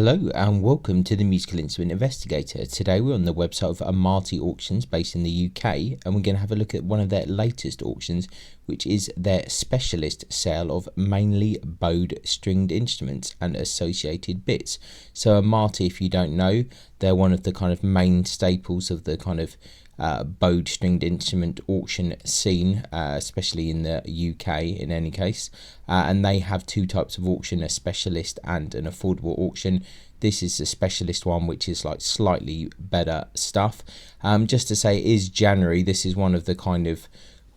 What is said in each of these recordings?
Hello and welcome to the Musical Instrument Investigator. Today we're on the website of Amati Auctions based in the UK, and we're going to have a look at one of their latest auctions, which is their specialist sale of mainly bowed stringed instruments and associated bits. So Amati, if you don't know, they're one of the kind of main staples of the kind of bowed stringed instrument auction scene, especially in the UK in any case, and they have two types of auction, a specialist and an affordable auction. This is the specialist one, which is like slightly better stuff. Just to say, it is January. This is one of the kind of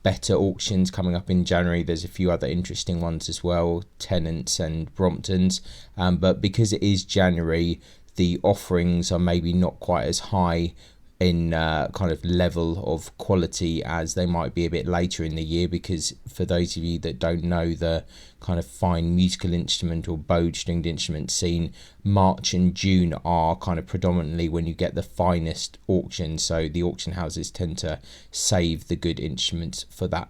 better auctions coming up in January. There's a few other interesting ones as well, Tennant's and Brompton's, but because it is January, the offerings are maybe not quite as high in kind of level of quality as they might be a bit later in the year, because for those of you that don't know the kind of fine musical instrument or bowed stringed instrument scene, March and June are kind of predominantly when you get the finest auctions, so the auction houses tend to save the good instruments for that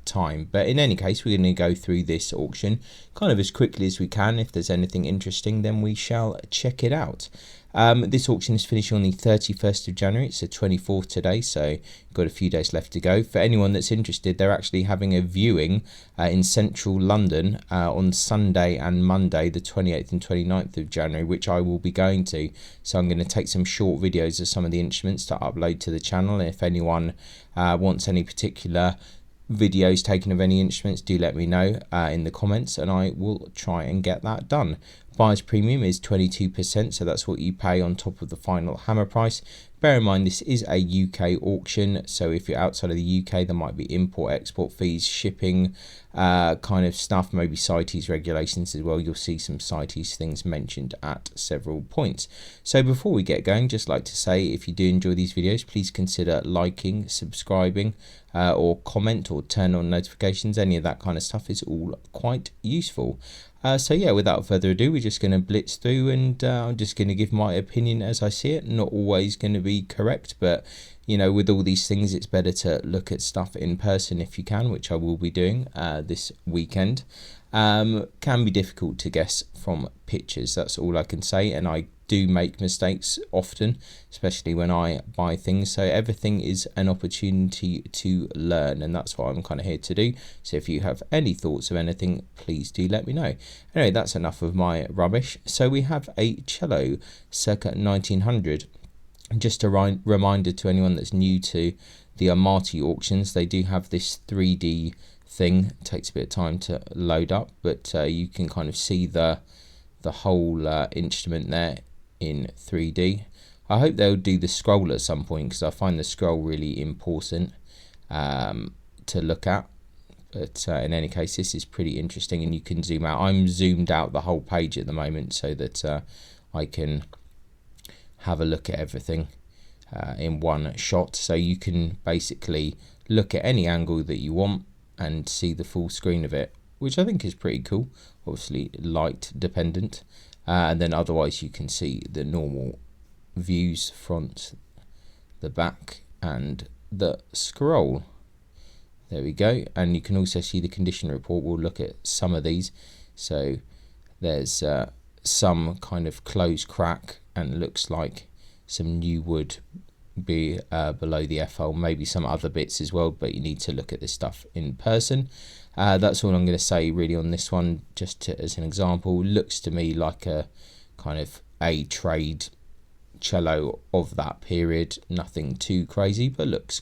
time. But in any case, we're going to go through this auction kind of as quickly as we can. If there's anything interesting, then we shall check it out. This auction is finishing on the 31st of January. It's the 24th today, so got a few days left to go. For anyone that's interested, they're actually having a viewing in central London on Sunday and Monday, the 28th and 29th of January, which I will be going to. So I'm going to take some short videos of some of the instruments to upload to the channel. And if anyone wants any particular videos taken of any instruments, do let me know in the comments, and I will try and get that done. Buyer's premium is 22%, so that's what you pay on top of the final hammer price. Bear in mind, this is a UK auction, so if you're outside of the UK, there might be import-export fees, shipping kind of stuff, maybe CITES regulations as well. You'll see some CITES things mentioned at several points. So before we get going, just like to say, if you do enjoy these videos, please consider liking, subscribing, or comment or turn on notifications. Any of that kind of stuff is all quite useful. So yeah, without further ado, we're just going to blitz through, and I'm just going to give my opinion as I see it. Not always going to be correct, but you know, with all these things, it's better to look at stuff in person if you can, which I will be doing this weekend. Can be difficult to guess from pictures, that's all I can say, and I do make mistakes often, especially when I buy things, so everything is an opportunity to learn, and that's what I'm kind of here to do. So if you have any thoughts of anything, please do let me know. Anyway, that's enough of my rubbish. So we have a cello circa 1900. Just a reminder to anyone that's new to the Amati auctions, they do have this 3D thing. It takes a bit of time to load up, but you can kind of see the whole instrument there in 3D. I hope they'll do the scroll at some point, because I find the scroll really important to look at. But in any case, this is pretty interesting, and you can zoom out. I'm zoomed out the whole page at the moment so that I can have a look at everything in one shot. So you can basically look at any angle that you want and see the full screen of it, which I think is pretty cool. Obviously light dependent, and then otherwise you can see the normal views, front, the back, and the scroll. There we go. And you can also see the condition report. We'll look at some of these. So there's some kind of closed crack, and it looks like some new wood be below the F hole, maybe some other bits as well, but you need to look at this stuff in person. That's all I'm going to say really on this one, just as an example. Looks to me like a kind of a trade cello of that period, nothing too crazy, but looks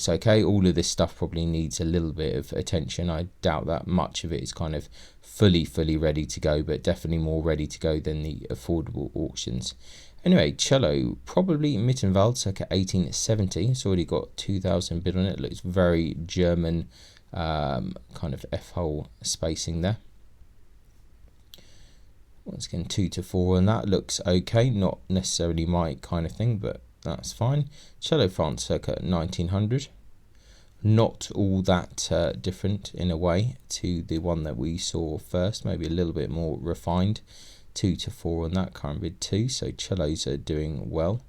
okay. All of this stuff probably needs a little bit of attention. I doubt that much of it is kind of fully ready to go, but definitely more ready to go than the affordable auctions. Anyway, cello, probably Mittenwald, circa 1870. It's already got 2000 bid on it. It looks very German, kind of F-hole spacing there. Once again, 2 to 4 on that. Looks okay, not necessarily my kind of thing, but that's fine. Cello France, circa 1900. Not all that different in a way to the one that we saw first, maybe a little bit more refined. 2 to 4 on that, current bid 2, so cellos are doing well.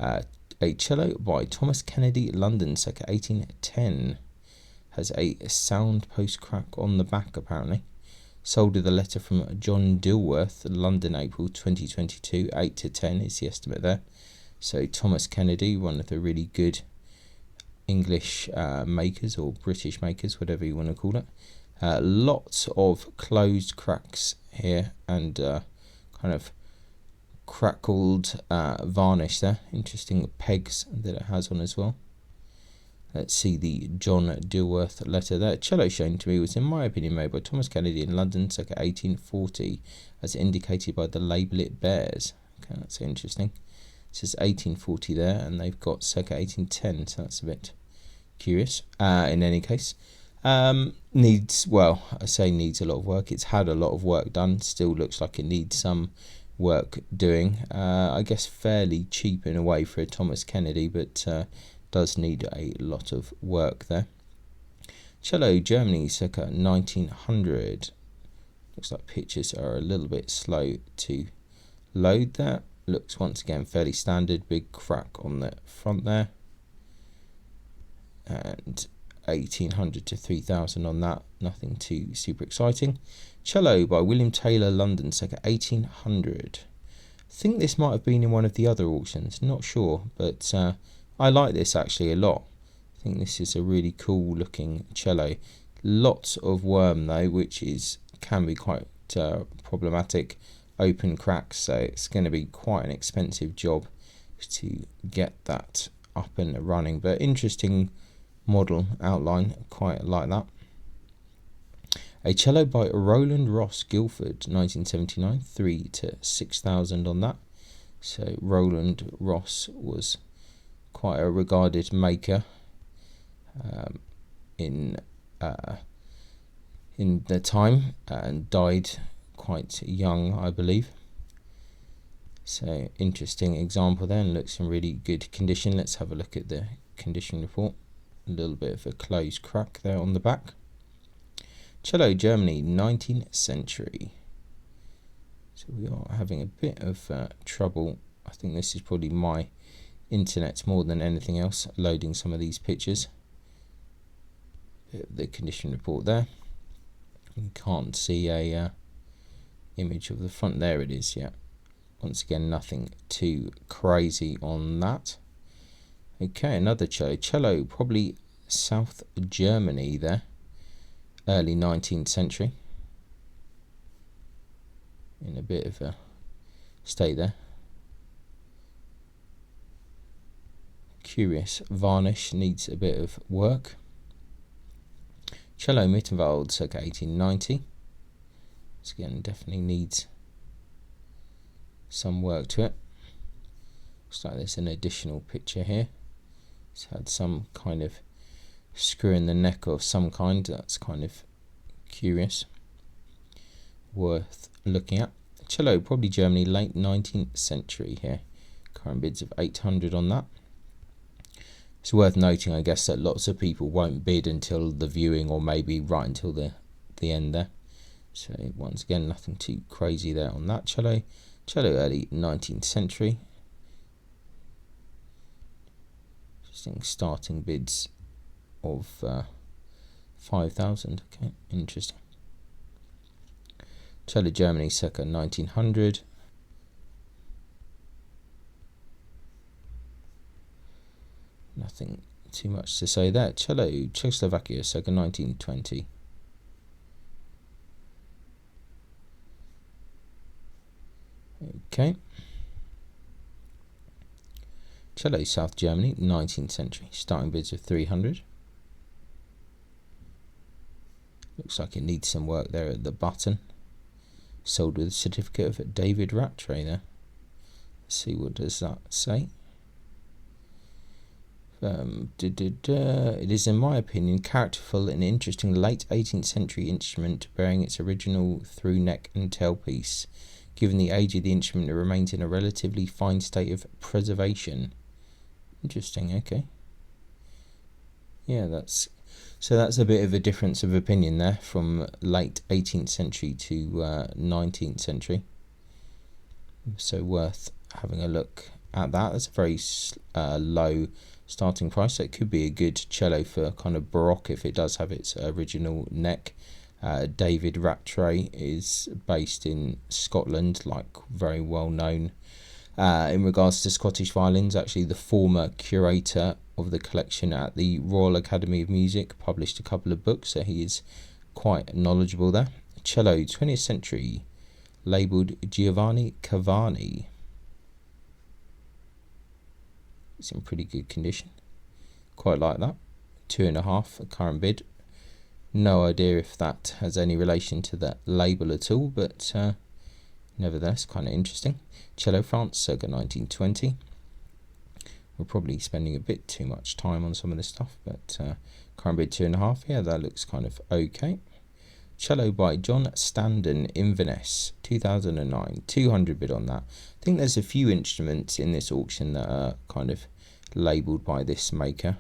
A cello by Thomas Kennedy, London, circa 1810. Has a sound post crack on the back apparently. Sold with a letter from John Dilworth, London, April 2022, 8 to 10 is the estimate there. So Thomas Kennedy, one of the really good English makers, or British makers, whatever you want to call it. Lots of closed cracks here, and kind of crackled varnish there. Interesting pegs that it has on as well. Let's see the John Dilworth letter there. Cello shown to me was, in my opinion, made by Thomas Kennedy in London circa 1840, as indicated by the label it bears. Okay, that's interesting. It says 1840 there, and they've got circa 1810, so that's a bit curious. In any case, needs, well, I say needs a lot of work. It's had a lot of work done. Still looks like it needs some work doing. I guess fairly cheap in a way for a Thomas Kennedy, but does need a lot of work there. Cello, Germany, circa 1900. Looks like pictures are a little bit slow to load there. Looks once again fairly standard. Big crack on the front there. And 1800 to 3000 on that. Nothing too super exciting. Cello by William Taylor, London, circa 1800. I think this might have been in one of the other auctions. Not sure, but I like this actually a lot. I think this is a really cool looking cello. Lots of worm though, which can be quite problematic. Open cracks, so it's going to be quite an expensive job to get that up and running. But interesting model outline, quite like that. A cello by Roland Ross, Guildford, 1979, 3 to 6000 on that. So Roland Ross was quite a regarded maker in the time, and died quite young, I believe. So interesting example there, and looks in really good condition. Let's have a look at the condition report. A little bit of a closed crack there on the back. Cello, Germany, 19th century. So we are having a bit of trouble. I think this is probably my internet more than anything else, loading some of these pictures. Bit of the condition report there. You can't see a image of the front. There it is, yeah. Once again, nothing too crazy on that. Okay, another cello. Cello, probably South Germany there. Early 19th century. In a bit of a state there. Curious varnish, needs a bit of work. Cello Mittenwald, circa 1890. This again definitely needs some work to it. Looks like there's an additional picture here. It's had some kind of screw in the neck of some kind. That's kind of curious. Worth looking at. Cello, probably Germany, late 19th century here. Current bids of 800 on that. It's worth noting, I guess, that lots of people won't bid until the viewing, or maybe right until the end there. So once again, nothing too crazy there on that cello. Cello, early 19th century. Interesting starting bids of 5,000. Okay, interesting. Cello, Germany, circa 1900. Nothing too much to say there. Cello, Czechoslovakia, circa 1920. Okay. Cello, South Germany, 19th century. Starting bids of 300. Looks like it needs some work there at the button. Sold with a certificate of David Rattray there. Let's see, what does that say? It is, in my opinion, characterful and interesting late 18th century instrument bearing its original through neck and tailpiece. Given the age of the instrument, it remains in a relatively fine state of preservation. Interesting, okay. Yeah, that's a bit of a difference of opinion there, from late 18th century to 19th century. So worth having a look at that. That's a very low starting price, so it could be a good cello for kind of baroque if it does have its original neck. David Rattray is based in Scotland, like very well known in regards to Scottish violins. Actually, the former curator of the collection at the Royal Academy of Music, published a couple of books, so he is quite knowledgeable there. Cello, 20th century, labelled Giovanni Cavani. It's in pretty good condition. Quite like that. 2.5 current bid. No idea if that has any relation to that label at all, but nevertheless, kind of interesting. Cello, France, circa 1920. We're probably spending a bit too much time on some of this stuff, but current bid 2.5. Yeah, that looks kind of okay. Cello by John Standen, Inverness, 2009. 200 bid on that. I think there's a few instruments in this auction that are kind of labelled by this maker.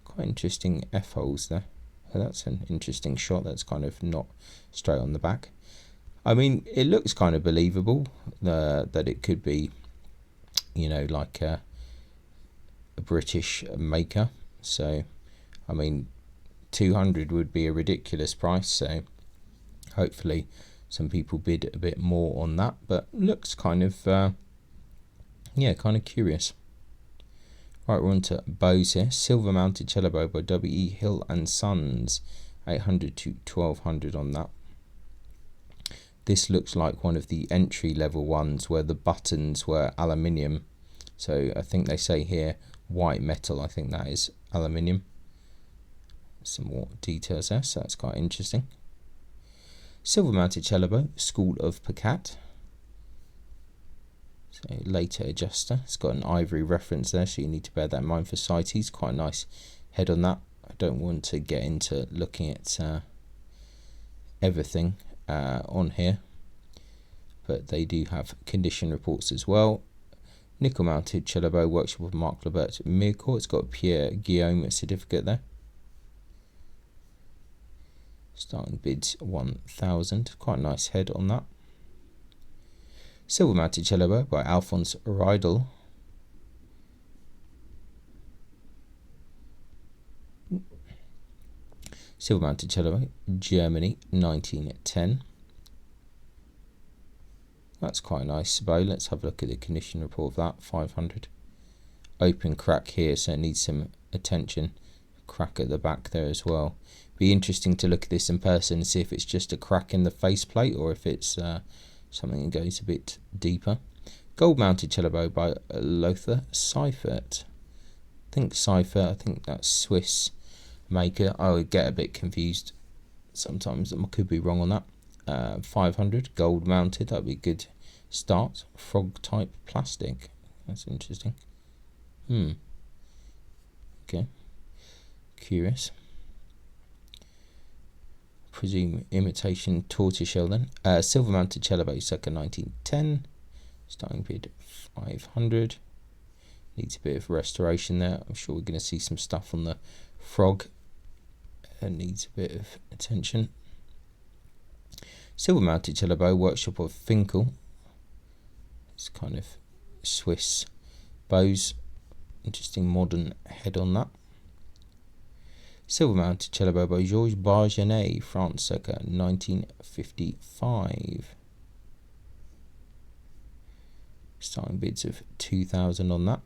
Quite interesting F-holes there. That's an interesting shot. That's kind of not straight on the back. I mean, it looks kind of believable that it could be, you know, like a British maker. So, I mean, 200 would be a ridiculous price. So, hopefully, some people bid a bit more on that. But looks kind of, yeah, kind of curious. Right, we're on to bows here. Silver mounted cello bow by W.E. Hill and Sons, 800 to 1200 on that. This looks like one of the entry level ones where the buttons were aluminium. So I think they say here white metal. I think that is aluminium. Some more details there, so that's quite interesting. Silver mounted cello bow, School of Pacat. So later adjuster. It's got an ivory reference there, so you need to bear that in mind for CITES. Quite a nice head on that. I don't want to get into looking at everything on here, but they do have condition reports as well. Nickel mounted cello bow, workshop of Marc Lebert Mircourt. It's got a Pierre Guillaume certificate there. Starting bids 1,000. Quite a nice head on that. Silver mounted cello bow by Alphonse Riedel. Silver mounted cello bow, Germany, 1910. That's quite a nice bow. Let's have a look at the condition report of that. 500. Open crack here, so it needs some attention. Crack at the back there as well. Be interesting to look at this in person and see if it's just a crack in the faceplate or if it's something that goes a bit deeper. Gold mounted cello bow by Lothar Seifert. I think that's Swiss maker. I would get a bit confused sometimes. I could be wrong on that. 500 gold mounted. That'd be a good start. Frog type plastic. That's interesting. Okay. Curious. Presume imitation tortoiseshell then. Silver mounted cello bow, circa 1910. Starting bid 500. Needs a bit of restoration there. I'm sure we're going to see some stuff on the frog. It needs a bit of attention. Silver mounted cello bow, workshop of Finkel. It's kind of Swiss bows. Interesting modern head on that. Silver mounted cello bow by Georges Bargenet, France, circa 1955. Starting bids of 2,000 on that.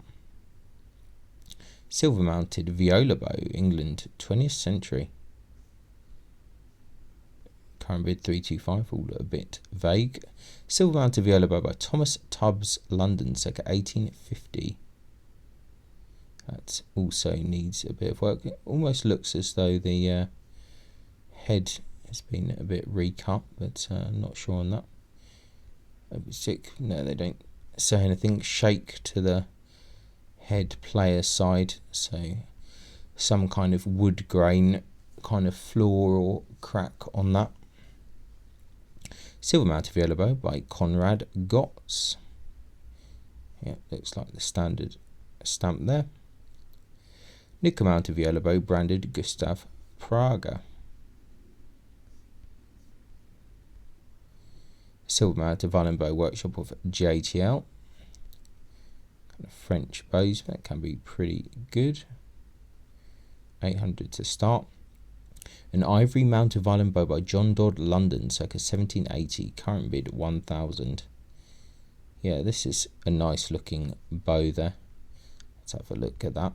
Silver mounted viola bow, England, 20th century. Current bid 325, all a bit vague. Silver mounted viola bow by Thomas Tubbs, London, circa 1850. That also needs a bit of work. It almost looks as though the head has been a bit recut, but I'm not sure on that. No, they don't say anything. Shake to the head player side, so some kind of wood grain kind of flaw or crack on that. Silver mounted viola bow by Conrad Gotz. Yeah, looks like the standard stamp there. Nickel mounted viola bow, branded Gustav Prager. Silver mounted violin bow, workshop of JTL. Kind of French bows, that can be pretty good. 800 to start. An ivory mounted violin bow by John Dodd, London, circa 1780. Current bid 1,000. Yeah, this is a nice looking bow there. Let's have a look at that.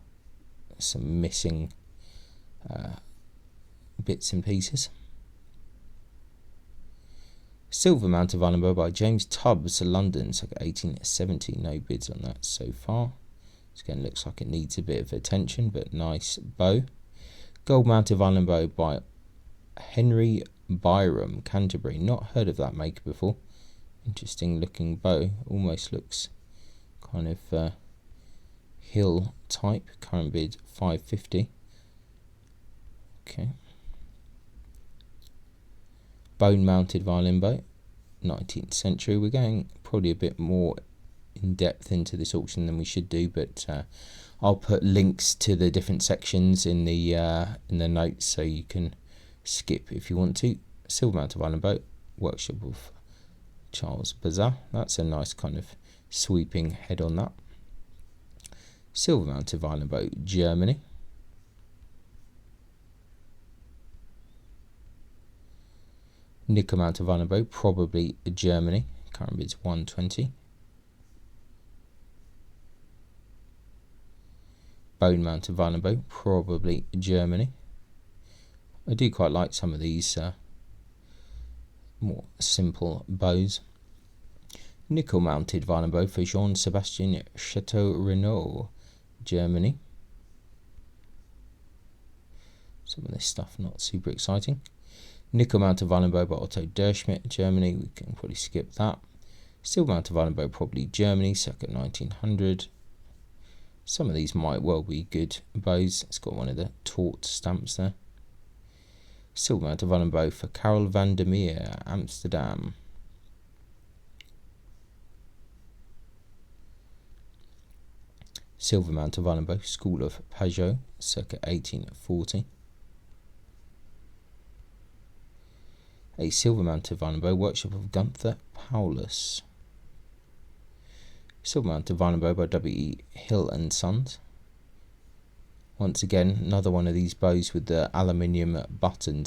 Some missing bits and pieces. Silver mounted violin bow by James Tubbs, London, circa 1870. No bids on that so far. This again looks like it needs a bit of attention, but nice bow. Gold mounted violin bow by Henry Byram, Canterbury. Not heard of that maker before. Interesting looking bow. Almost looks kind of hill type. Current bid 550. Okay. Bone mounted violin bow, 19th century. We're going probably a bit more in depth into this auction than we should do, but I'll put links to the different sections in the notes so you can skip if you want to. Silver mounted violin bow, workshop of Charles Bazin. That's a nice kind of sweeping head on that. Silver mounted violin bow, Germany. Nickel mounted violin bow, probably Germany. Current bid's 120. Bone mounted violin bow, probably Germany. I do quite like some of these more simple bows. Nickel mounted violin bow for Jean-Sébastien Chateau-Renaud, Germany. Some of this stuff not super exciting. Nickel mounted violin bow by Otto Derschmidt, Germany. We can probably skip that. Silver mounted violin bow, probably Germany, circa 1900. Some of these might well be good bows. It's got one of the taut stamps there. Silver mounted violin bow for Karel van der Meer, Amsterdam. Silver mounted violin bow, School of Pajot, circa 1840. A silver mounted violin bow, workshop of Gunther Paulus. Silver mounted violin bow by W.E. Hill and Sons. Once again, another one of these bows with the aluminium button,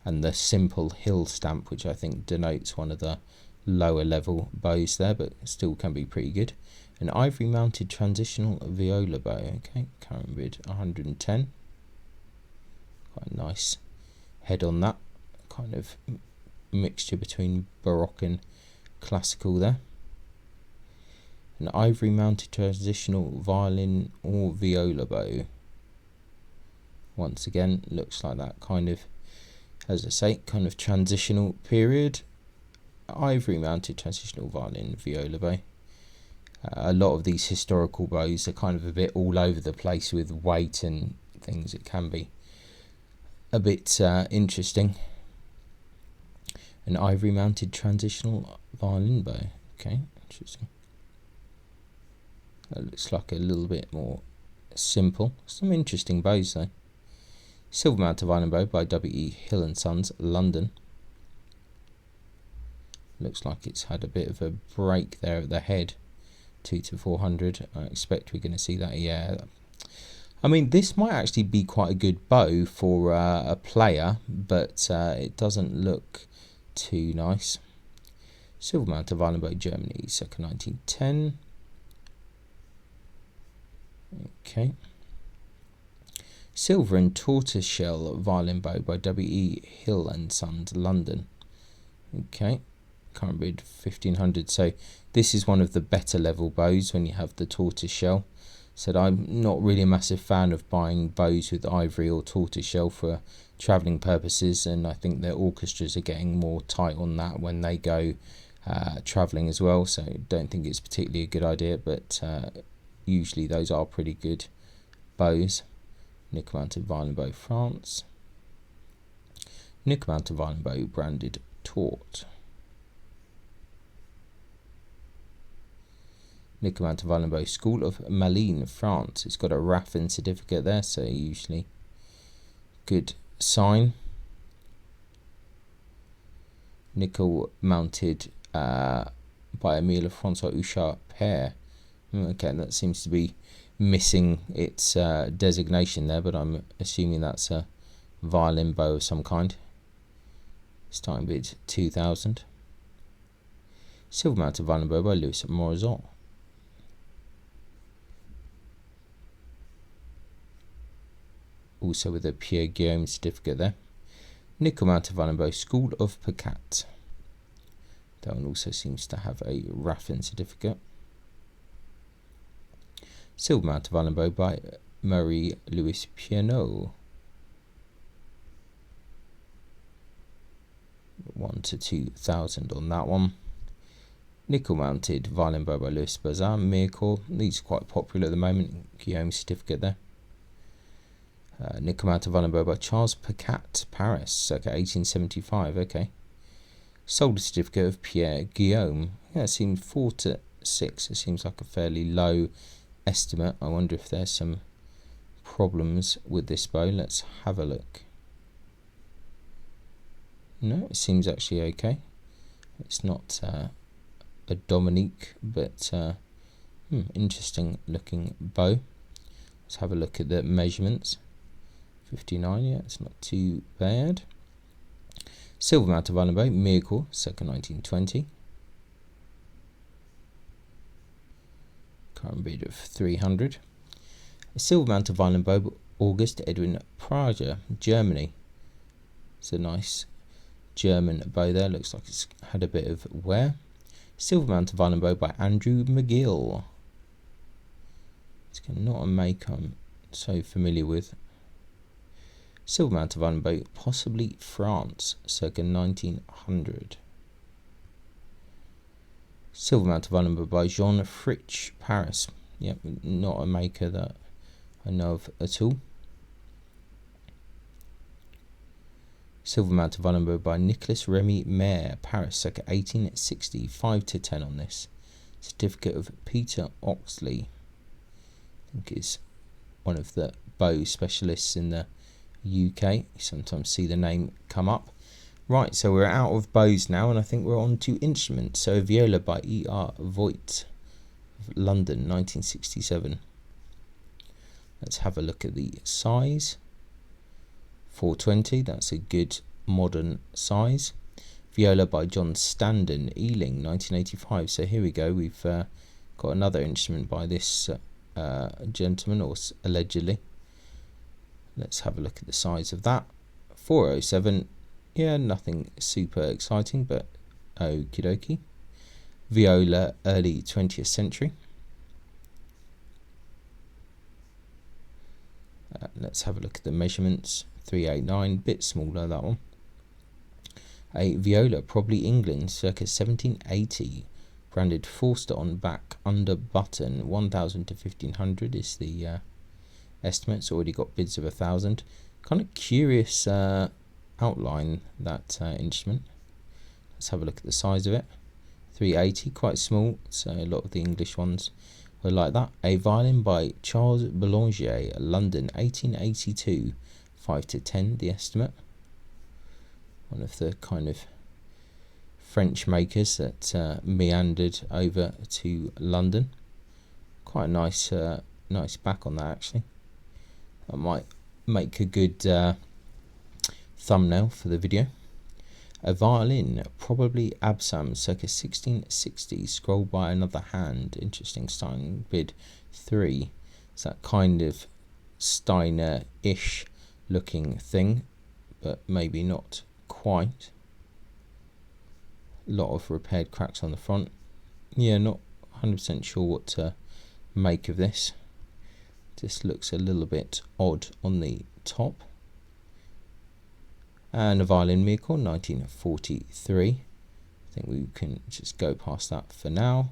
and the simple Hill stamp, which I think denotes one of the lower level bows there, but still can be pretty good. An ivory mounted transitional viola bow. Okay, current bid 110. Quite a nice head on that. Kind of mixture between Baroque and classical there. An ivory mounted transitional violin or viola bow. Once again, looks like that kind of, as I say, kind of transitional period. Ivory mounted transitional violin viola bow. A lot of these historical bows are kind of a bit all over the place with weight and things. It can be a bit interesting. An ivory mounted transitional violin bow. Okay, interesting. That looks like a little bit more simple. Some interesting bows though. Silver mounted violin bow by W.E. Hill and Sons, London. Looks like it's had a bit of a break there at the head. 2 to 400. I expect we're going to see that. Yeah. I mean, this might actually be quite a good bow for a player, but it doesn't look too nice. Silver mounted violin bow, Germany, circa 1910. Okay. Silver and tortoiseshell violin bow by W.E. Hill and Sons, London. Okay. Current bid 1500. So this is one of the better level bows when you have the tortoiseshell. Said I'm not really a massive fan of buying bows with ivory or tortoiseshell for travelling purposes, and I think their orchestras are getting more tight on that when they go travelling as well. So don't think it's particularly a good idea, but usually those are pretty good bows. Nickel mounted violin bow, France. Nickel mounted violin bow, branded taut. Nickel mounted violin bow, School of Malines, France. It's got a Raffin certificate there, so usually good sign. Nickel mounted by Emile Francois Houchard Père. Okay, that seems to be missing its designation there, but I'm assuming that's a violin bow of some kind. Starting bid 2,000. Silver mounted violin bow by Louis Morizot. Also with a Pierre Guillaume certificate there. Nickel mounted violin bow, School of Pacat. That one also seems to have a Raffin certificate. Silver mounted violin bow by Marie-Louise Piano. 1 to 2,000 on that one. Nickel mounted violin bow by Louis Bazin, Mircore. These are quite popular at the moment. Guillaume certificate there. Nickel mounted violin bow by Charles Pacat, Paris, circa 1875. Okay. Solder certificate of Pierre Guillaume. Yeah, it seems 4 to 6. It seems like a fairly low estimate. I wonder if there's some problems with this bow. Let's have a look. No, it seems actually okay. It's not a Dominique, but interesting looking bow. Let's have a look at the measurements. 59, yeah, it's not too bad. Silver mounted violin bow, Mircore, circa 1920. Current bid of 300. A silver mounted violin bow, August Edwin Prager, Germany. It's a nice German bow there. Looks like it's had a bit of wear. Silver mounted violin bow by Andrew McGill. It's not a make I'm so familiar with. Silver mounted violin bow, possibly France, circa 1900. Silver mounted violin bow by Jean Fritsch, Paris. Yep, not a maker that I know of at all. Silver mounted violin bow by Nicolas Remy Maire, Paris, circa 1860. 5 to 10 on this. Certificate of Peter Oxley. I think is one of the bow specialists in the UK. You sometimes see the name come up. Right, so we're out of bows now, and I think we're on to instruments. So viola by E.R. Voigt, London, 1967. Let's have a look at the size. 420, that's a good modern size. Viola by John Standen, Ealing, 1985. So here we go, we've got another instrument by this gentleman, or allegedly. Let's have a look at the size of that. 407, yeah, nothing super exciting, but okie dokie. Viola, early 20th century. Let's have a look at the measurements. 389, bit smaller that one. A viola, probably England, circa 1780. Branded Forster on back, under button. 1,000 to 1,500 is the estimate. It's already got bids of 1,000. Kind of curious outline, that instrument. Let's have a look at the size of it. 380, quite small, so a lot of the English ones were like that. A violin by Charles Boulanger, London, 1882. 5 to 10, the estimate. One of the kind of French makers that meandered over to London. Quite a nice nice back on that, actually. That might make a good thumbnail for the video. A violin, probably Absam, circa 1660, scrolled by another hand. Interesting, starting bid 3. It's that kind of Steiner-ish looking thing, but maybe not quite. A lot of repaired cracks on the front. Yeah, not 100% sure what to make of this. Just looks a little bit odd on the top. And a violin Mircore, 1943. I think we can just go past that for now.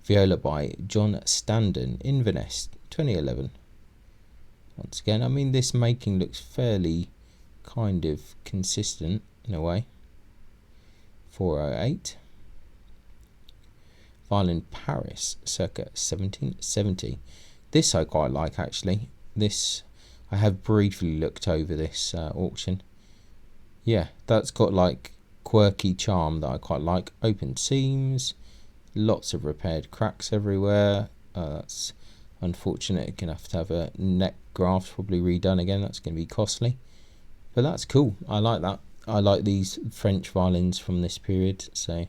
Viola by John Standen, Inverness, 2011. Once again, I mean, this making looks fairly kind of consistent in a way. 408. Violin Paris, circa 1770. This I quite like, actually. This, I have briefly looked over this auction. Yeah, that's got like quirky charm that I quite like. Open seams, lots of repaired cracks everywhere. That's unfortunate. You're going to have a neck graft probably redone again. That's going to be costly. But that's cool. I like that. I like these French violins from this period, so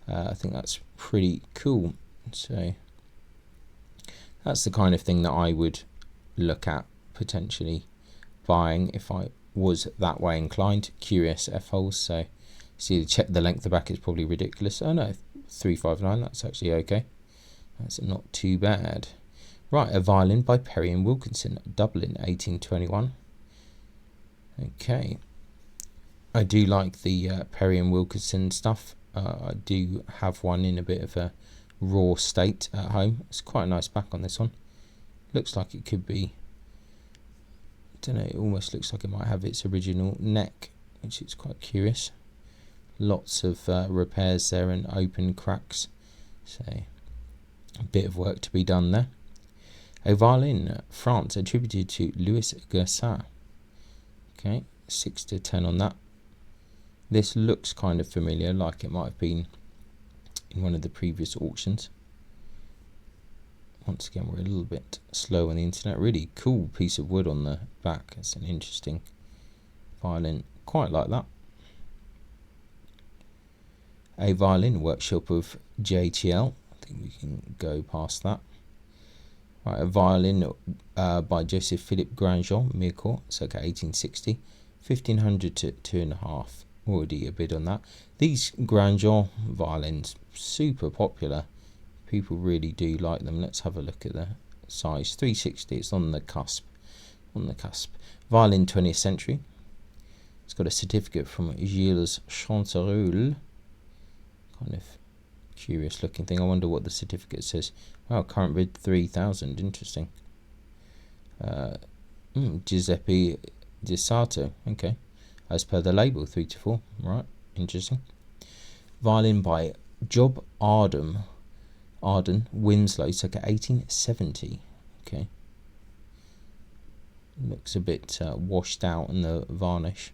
I think that's pretty cool. So that's the kind of thing that I would look at potentially buying if I was that way inclined. Curious F-holes. So see, check the length of the back is probably ridiculous. Oh no, 359, that's actually okay. That's not too bad. Right, a violin by Perry and Wilkinson, Dublin, 1821. Okay, I do like the Perry and Wilkinson stuff. I do have one in a bit of a raw state at home. It's quite a nice back on this one. Looks like it could be, I don't know, it almost looks like it might have its original neck, which is quite curious. Lots of repairs there and open cracks, so a bit of work to be done there. A violin, France, attributed to Louis Gersaint. Okay, 6 to 10 on that. This looks kind of familiar, like it might have been in one of the previous auctions. Once again, we're a little bit slow on the internet. Really cool piece of wood on the back. It's an interesting violin, quite like that. A violin, workshop of JTL. I think we can go past that. Right, a violin by Joseph Philippe Grandjean, Mirecourt, circa 1860, 1500 to 2.5. Already a bid on that. These Grandjean violins, super popular. People really do like them. Let's have a look at the size. 360. It's on the cusp. On the cusp. Violin 20th century. It's got a certificate from Gilles Chanteroule. Kind of curious looking thing. I wonder what the certificate says. Wow, current bid 3,000. Interesting. Giuseppe Di Sato. Okay. As per the label, 3 to 4. Right. Interesting. Violin by Job Arden, Winslow, circa 1870. Okay. Looks a bit washed out in the varnish.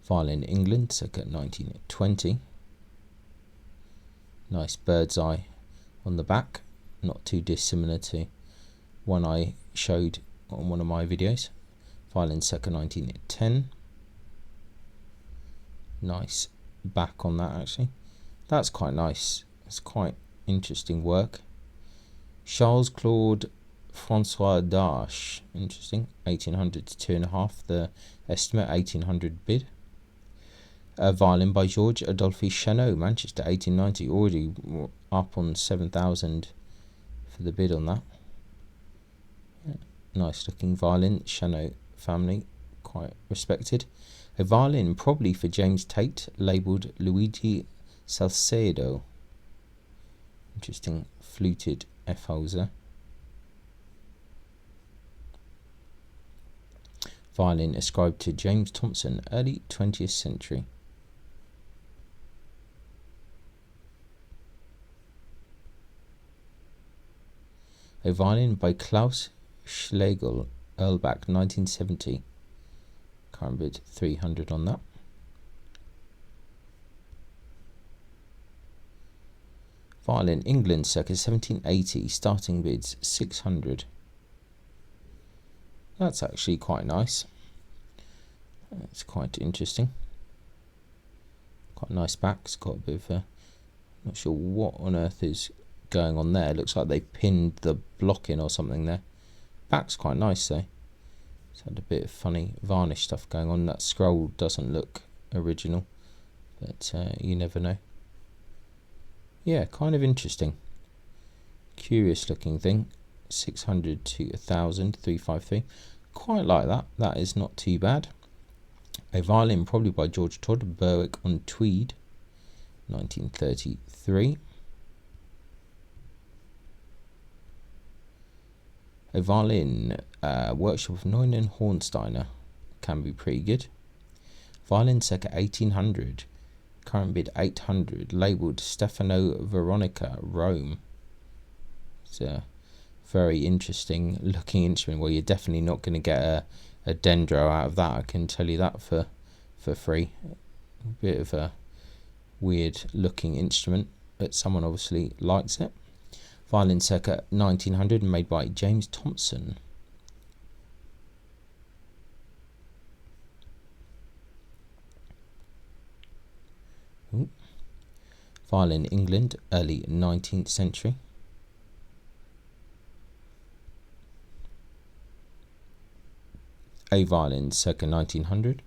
Violin England, circa 1920. Nice bird's eye on the back. Not too dissimilar to one I showed on one of my videos. Violin circa 1910. Nice back on that actually. That's quite nice. It's quite interesting work. Charles Claude Francois Darche. Interesting. 1800 to 2.5. The estimate 1800 bid. A violin by George Adolphe Chanot, Manchester, 1890. Already up on 7,000 for the bid on that. Yeah. Nice looking violin. Chanot family, quite respected. A violin probably for James Tate, labelled Luigi Salcedo. Interesting fluted F-holes there. Violin ascribed to James Thompson, early 20th century. A violin by Klaus Schlegel, Erlbach, 1970. Current bid 300 on that. Violin England, circa 1780. Starting bids 600. That's actually quite nice. It's quite interesting. Quite a nice back. It's got a bit of a, not sure what on earth is going on there. Looks like they pinned the block in or something there. Back's quite nice though. It's had a bit of funny varnish stuff going on. That scroll doesn't look original, but you never know. Yeah, kind of interesting. Curious looking thing. 600 to 1,000, 353. Quite like that. That is not too bad. A violin probably by George Todd, Berwick on Tweed, 1933. A violin, workshop of Neumann Hornsteiner, can be pretty good. Violin circa 1800, current bid 800, labelled Stefano Veronica, Rome. It's a very interesting looking instrument. Well, you're definitely not going to get a dendro out of that, I can tell you that for free. A bit of a weird looking instrument, but someone obviously likes it. Violin circa 1900, made by James Thompson. Violin, England, early 19th century. A violin, circa 1900.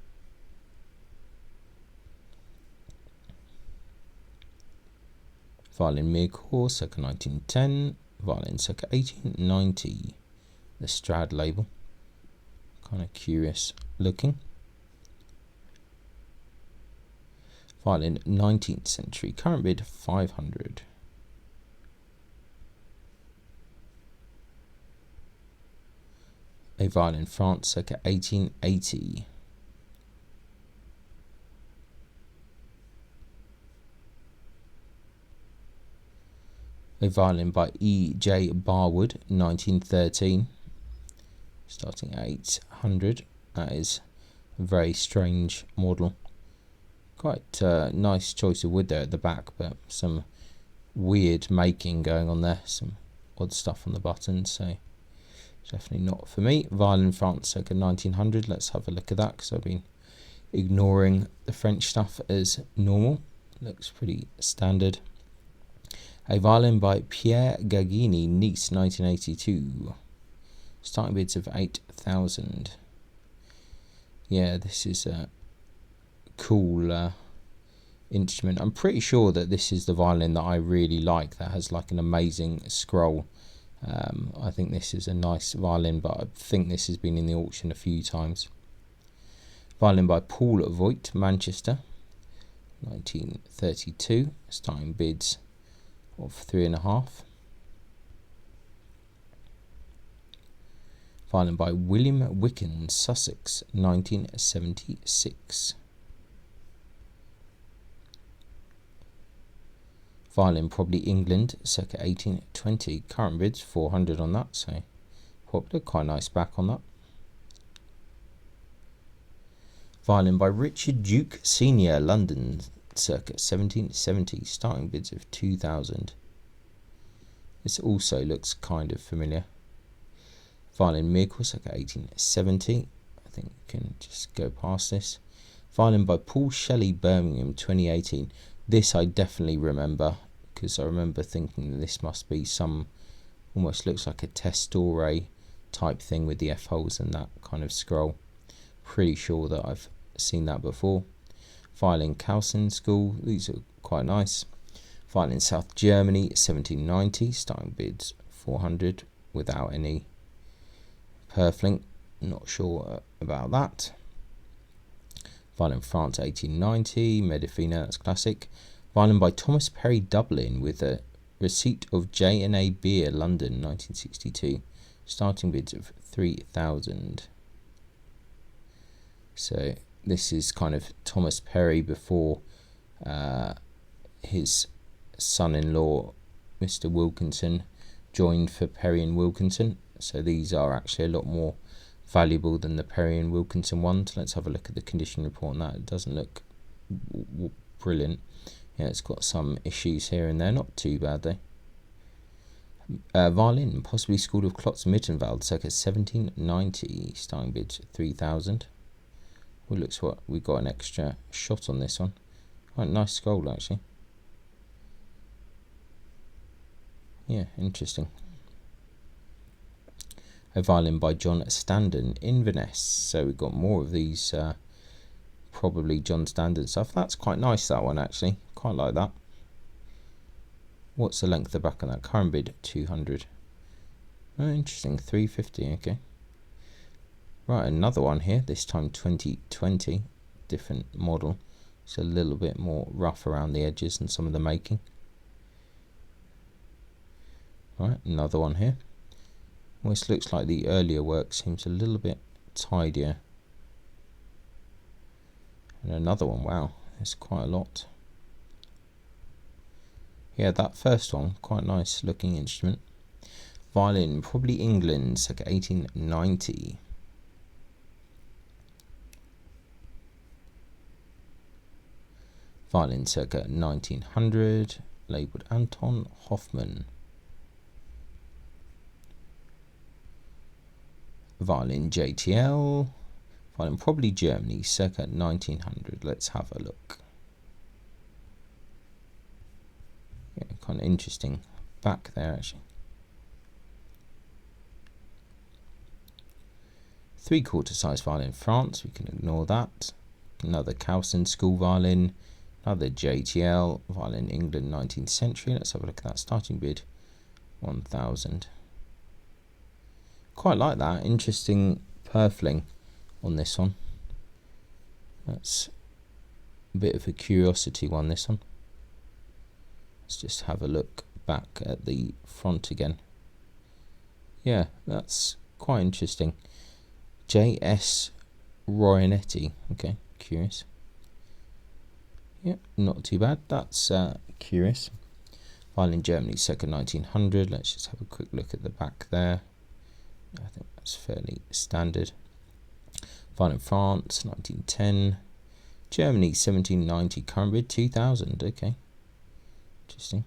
Violin Mircor, circa 1910. Violin, circa 1890. The Strad label. Kind of curious looking. Violin, 19th century. Current bid, 500. A violin, France, circa 1880. A violin by E.J. Barwood, 1913, starting at 800. That is a very strange model. Quite nice choice of wood there at the back, but some weird making going on there, some odd stuff on the buttons, so definitely not for me. Violin France, circa 1900. Let's have a look at that, because I've been ignoring the French stuff as normal. Looks pretty standard. A violin by Pierre Gagini, Nice, 1982. Starting bids of 8,000. Yeah, this is a cool instrument. I'm pretty sure that this is the violin that I really like, that has like an amazing scroll. I think this is a nice violin, but I think this has been in the auction a few times. Violin by Paul Voigt, Manchester, 1932. Starting bids of 3.5. Violin by William Wicken, Sussex, 1976. Violin, probably England, circa 1820. Current bids 400 on that, so popular, quite nice back on that. Violin by Richard Duke Senior, London, circa 1770. Starting bids of 2,000. This also looks kind of familiar. Violin Mircor, circa 1870. I think we can just go past this. Violin by Paul Shelley, Birmingham, 2018. This I definitely remember, because I remember thinking that this must be some, almost looks like a testore type thing with the F holes and that kind of scroll. Pretty sure that I've seen that before. Violin Kausen School, these are quite nice. Violin South Germany, 1790, starting bids 400 without any purfling, not sure about that. Violin France, 1890, Medifina, that's classic. Violin by Thomas Perry, Dublin, with a receipt of J&A Beer, London, 1962. Starting bids of 3,000. So this is kind of Thomas Perry before his son-in-law, Mr. Wilkinson, joined for Perry and Wilkinson. So these are actually a lot more valuable than the Perry and Wilkinson ones. Let's have a look at the condition report on that. It doesn't look brilliant. Yeah, it's got some issues here and there. Not too bad though. Violin, possibly School of Klotz Mittenwald, circa 1790. Starting bids 3,000. Well, looks what we got an extra shot on this one. Quite nice scroll actually. Yeah, interesting. A violin by John Standen, Inverness. So we've got more of these, probably John Standen stuff. That's quite nice, that one actually. Quite like that. What's the length of the back on that? Current bid 200. Oh, interesting. 350. Okay. Right, another one here. This time 2020. Different model. It's a little bit more rough around the edges than some of the making. Right, another one here. Almost looks like the earlier work seems a little bit tidier. And another one, wow, there's quite a lot. Yeah, that first one, quite nice looking instrument. Violin, probably England, circa 1890. Violin, circa 1900, labelled Anton Hoffmann. Violin JTL, violin probably Germany, circa 1900. Let's have a look. kind of interesting back there actually. 3/4 size violin France, we can ignore that. Another Cowson school violin, another JTL violin England 19th century. Let's have a look at that starting bid, 1,000. Quite like that, interesting purfling on this one. That's a bit of a curiosity one, this one. Let's just have a look back at the front again. Yeah, that's quite interesting. J.S. Royanetti. Okay, curious. Yeah, not too bad. That's curious. Violin Germany, circa 1900. Let's just have a quick look at the back there. I think that's fairly standard. Violin France, 1910. Germany, 1790. Current bid, 2000. Okay, interesting.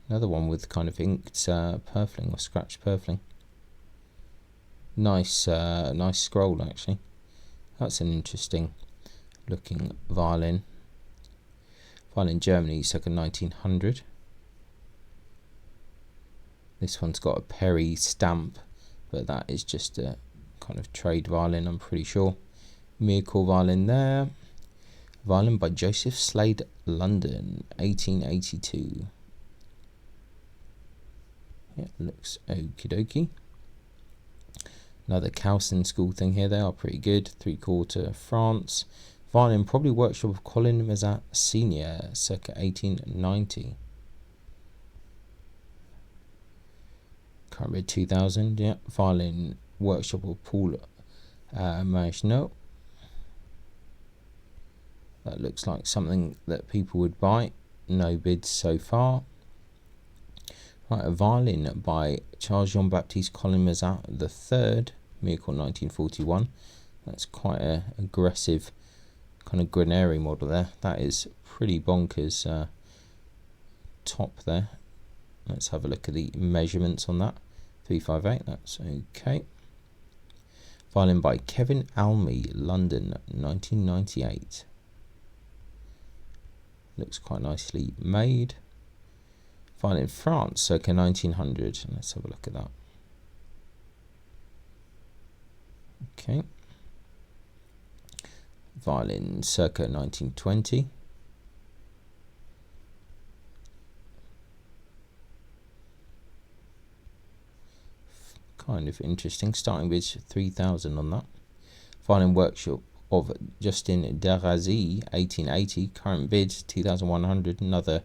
Another one with kind of inked purfling or scratch purfling. Nice, nice scroll actually. That's an interesting looking violin. Violin Germany, circa 1900. This one's got a Perry stamp, but that is just a kind of trade violin, I'm pretty sure. Miracle violin there. Violin by Joseph Slade, London, 1882. Yeah, looks okie dokie. Another Cowson school thing here. They are pretty good. 3/4 France. Violin, probably workshop of Colin Mazat Senior, circa 1890. Current bid 2000. Yeah. Violin workshop of Paul Maginot. That looks like something that people would buy. No bids so far. Right, a violin by Charles Jean-Baptiste Colin Mazat III, Miracle 1941. That's quite an aggressive kind of grenary model there. That is pretty bonkers top there. Let's have a look at the measurements on that. 358, that's okay. Violin by Kevin Almy, London, 1998. Looks quite nicely made. Violin France, circa 1900. Let's have a look at that. Okay. Violin circa 1920. Kind of interesting. Starting bid 3,000 on that. Violin workshop of Justin Derazy, 1880. Current bid 2,100. Another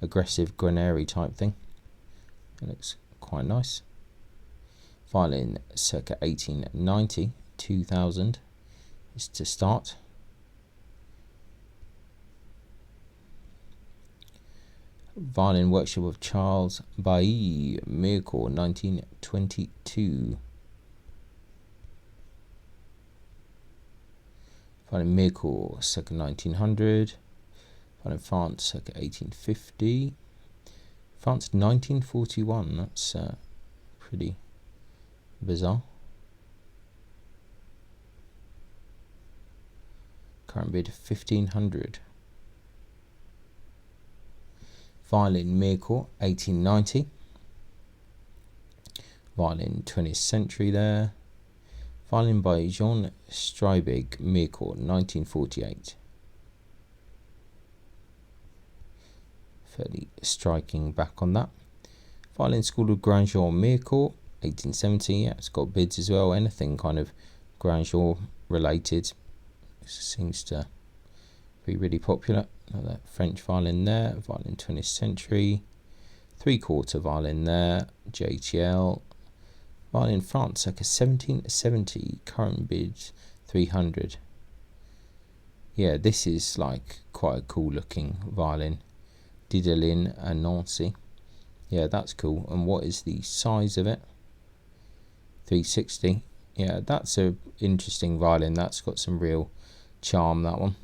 aggressive grenary type thing. It looks quite nice. Violin circa 1890, 2,000 is to start. Violin workshop of Charles Bailly, Miracle, 1922. Violin Miracle circa 1900. Violin France circa 1850. France 1941. That's pretty bizarre. Current bid 1,500. Violin Miracle 1890. Violin 20th century there. Violin by Jean Streibig, Miracle 1948. Fairly striking back on that. Violin School of Grandjean, Miracle 1870. Yeah, it's got bids as well. Anything kind of Grandjean related seems to be really popular. Another French violin there. Violin 20th century. 3/4 violin there. JTL. Violin France circa 1770. Current bids 300. Yeah, this is like quite a cool looking violin. Didelin and Nancy. Yeah, that's cool. And what is the size of it? 360. Yeah, that's a interesting violin. That's got some real charm, that one.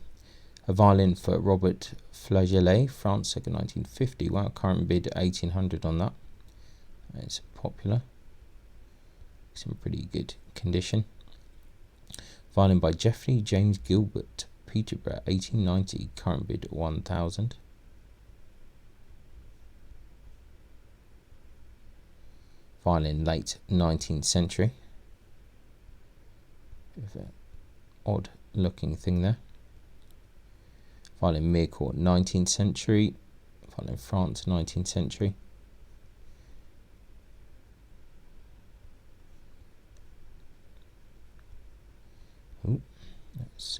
A violin for Robert Flageolet, France, circa 1950. Wow, current bid 1,800 on that. It's popular. It's in pretty good condition. Violin by Geoffrey James Gilbert, Peterborough, 1890. Current bid 1,000. Violin, late 19th century. Bit of an odd looking thing there. Violin, Mirecourt, 19th century. Violin, France, 19th century. Ooh, that's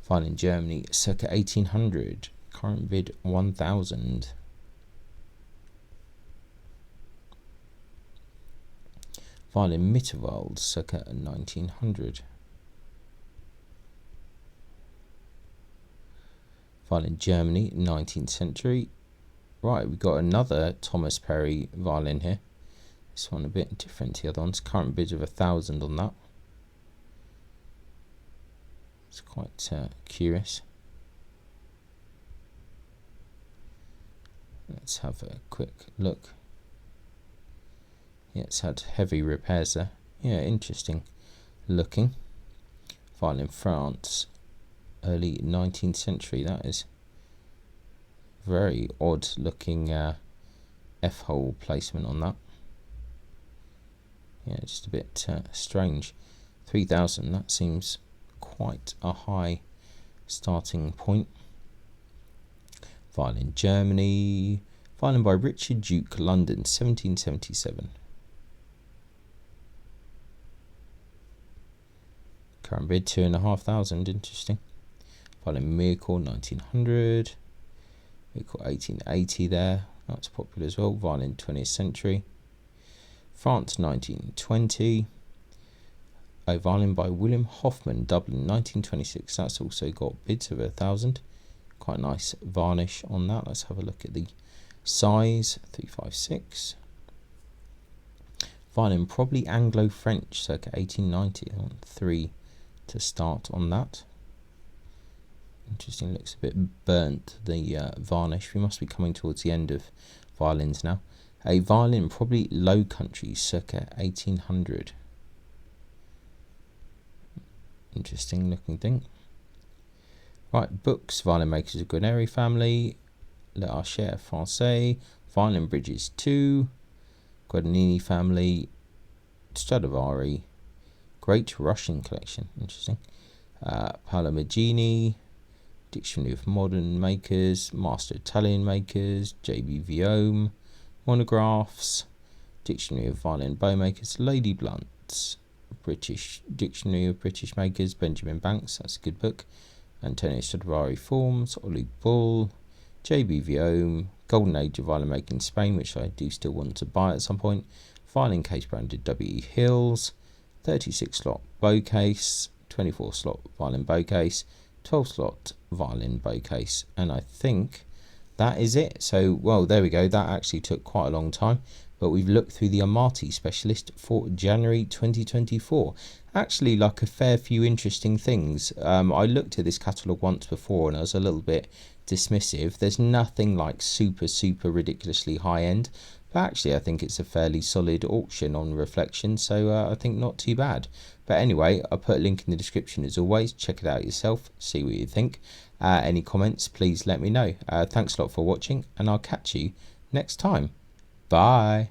violin, Germany, circa 1800. Current bid 1,000. Violin, Mitterwald, circa 1900. Violin, Germany, 19th century. Right, we've got another Thomas Perry violin here. This one a bit different to the other ones. Current bid of 1,000 on that. It's quite curious. Let's have a quick look. Yeah, it's had heavy repairs there. Yeah, interesting looking. Violin, France, early 19th century. That is very odd looking F-hole placement on that. Yeah, just a bit strange. 3,000, that seems quite a high starting point. Violin, Germany. Violin by Richard Duke, London, 1777. Current bid 2,500. Interesting. Violin, Mirecourt, 1900. Mirecourt, 1880 there. That's popular as well. Violin, 20th century. France, 1920. A violin by William Hoffman, Dublin, 1926. That's also got bids of 1,000. Quite a nice varnish on that. Let's have a look at the size. 356. Violin, probably Anglo-French, circa 1890. I want 3 to start on that. Interesting, looks a bit burnt, the varnish. We must be coming towards the end of violins now. A violin, probably Low Country, circa 1800. Interesting looking thing. Right, books. Violin Makers of Guarneri family. L'Archer Français. Violin Bridges 2. Guadagnini family. Stradivari. Great Russian collection. Interesting. Paolo Magini. Dictionary of Modern Makers. Master Italian Makers. J.B. Viome. Monographs. Dictionary of Violin Bow Makers. Lady Blunt's. British Dictionary of British Makers. Benjamin Banks. That's a good book. Antonio Stradivari Forms. Oli Bull. J.B. Viome. Golden Age of Violin Making in Spain, which I do still want to buy at some point. Violin case branded W.E. Hills. 36 slot bow case. 24 slot violin bow case. 12 slot violin bow case. And I think that is it. So, well, there we go. That actually took quite a long time. But we've looked through the Amati specialist for January 2024. Actually, like a fair few interesting things. I looked at this catalogue once before and I was a little bit dismissive. There's nothing like super ridiculously high end. But actually, I think it's a fairly solid auction on reflection. So I think not too bad. But anyway, I'll put a link in the description as always. Check it out yourself. See what you think. Any comments, please let me know. Thanks a lot for watching and I'll catch you next time. Bye.